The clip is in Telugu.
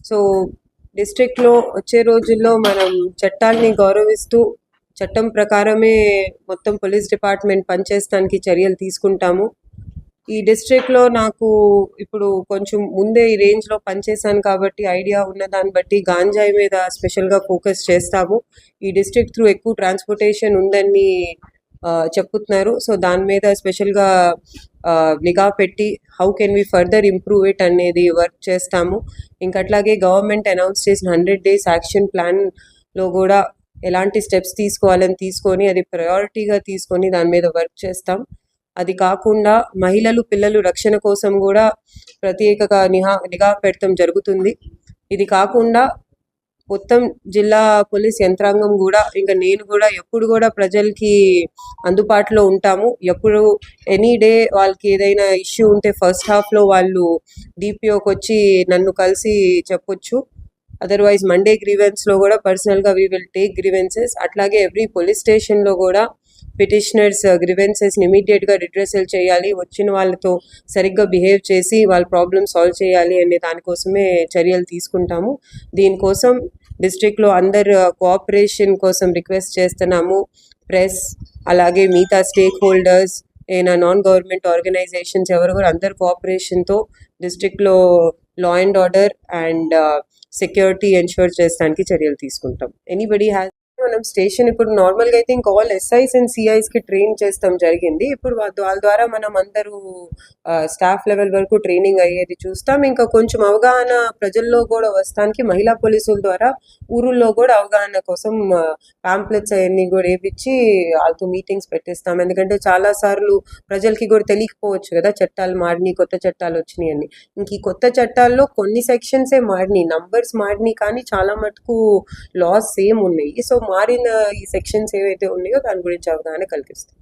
సో డిస్ట్రిక్ట్లో వచ్చే రోజుల్లో మనం చట్టాల్ని గౌరవిస్తూ చట్టం ప్రకారమే మొత్తం పోలీస్ డిపార్ట్మెంట్ పనిచేయడానికి చర్యలు తీసుకుంటాము. ఈ డిస్ట్రిక్ట్లో నాకు ఇప్పుడు కొంచెం ముందే ఈ రేంజ్లో పనిచేశాను కాబట్టి ఐడియా ఉన్న దాన్ని బట్టి గాంజాయి మీద స్పెషల్గా ఫోకస్ చేస్తాము. ఈ డిస్ట్రిక్ట్ త్రూ ఎక్కువ ట్రాన్స్పోర్టేషన్ ఉందని చెప్తున్నారు. సో దాని మీద స్పెషల్గా నిఘా పెట్టి how can we further improve it అనేది వర్క్ చేస్తాము. ఇంకా అట్లాగే గవర్నమెంట్ అనౌన్స్ చేసిన 100 days యాక్షన్ ప్లాన్లో కూడా ఎలాంటి స్టెప్స్ తీసుకోవాలని తీసుకొని అది ప్రయారిటీగా తీసుకొని దాని మీద వర్క్ చేస్తాం. అది కాకుండా మహిళలు పిల్లలు రక్షణ కోసం కూడా ప్రత్యేకగా నిఘా పెడతాం జరుగుతుంది. ఇది కాకుండా మొత్తం జిల్లా పోలీస్ యంత్రాంగం కూడా ఇంకా నేను కూడా ఎప్పుడు కూడా ప్రజలకి అందుబాటులో ఉంటాము. ఎప్పుడు ఎనీ డే వాళ్ళకి ఏదైనా ఇష్యూ ఉంటే ఫస్ట్ హాఫ్లో వాళ్ళు డిపిఓకి వచ్చి నన్ను కలిసి చెప్పొచ్చు. అదర్వైజ్ మండే గ్రీవెన్స్లో కూడా పర్సనల్గా వీ విల్ టేక్ గ్రీవెన్సెస్. అట్లాగే ఎవ్రీ పోలీస్ స్టేషన్లో కూడా పిటిషనర్స్ గ్రీవెన్సెస్ని ఇమీడియట్గా రిడ్రెసల్ చేయాలి, వచ్చిన వాళ్ళతో సరిగ్గా బిహేవ్ చేసి వాళ్ళ ప్రాబ్లమ్ సాల్వ్ చేయాలి అనే దానికోసమే చర్యలు తీసుకుంటాము. దీనికోసం డిస్ట్రిక్ట్లో అందరు కోఆపరేషన్ కోసం రిక్వెస్ట్ చేస్తున్నాము. ప్రెస్ అలాగే మిగతా స్టేక్ హోల్డర్స్ ఏనా నాన్ గవర్నమెంట్ ఆర్గనైజేషన్స్ ఎవరు కూడా అందరు కోఆపరేషన్తో డిస్ట్రిక్ట్లో law and order and security ensure చేయడానికి చర్యలు తీసుకుంటాం. ఎనీబడి హ్యాస్ మనం స్టేషన్ ఇప్పుడు నార్మల్గా అయితే ఇంకా ఆల్ ఎస్ఐస్ అండ్ సిఐస్కి ట్రైన్ చేస్తాం జరిగింది. ఇప్పుడు వాళ్ళ ద్వారా మనం అందరూ స్టాఫ్ లెవెల్ వరకు ట్రైనింగ్ అయ్యేది చూస్తాం. ఇంకా కొంచెం అవగాహన ప్రజల్లో కూడా వస్తానికి మహిళా పోలీసుల ద్వారా ఊరుల్లో కూడా అవగాహన కోసం పాంప్లెట్స్ అవన్నీ కూడా వేపించి వాళ్ళతో మీటింగ్స్ పెట్టిస్తాం. ఎందుకంటే చాలాసార్లు ప్రజలకి కూడా తెలియకపోవచ్చు కదా చట్టాలు మారినాయి, కొత్త చట్టాలు వచ్చినాయి అని. ఇంక ఈ కొత్త చట్టాల్లో కొన్ని సెక్షన్సే మారినాయి, నంబర్స్ మారినాయి, కానీ చాలా మటుకు లాస్ సేమ్ ఉన్నాయి. సో మారిన ఈ సెక్షన్స్ ఏవైతే ఉన్నాయో దాని గురించి అవగాహన కల్పిస్తాం.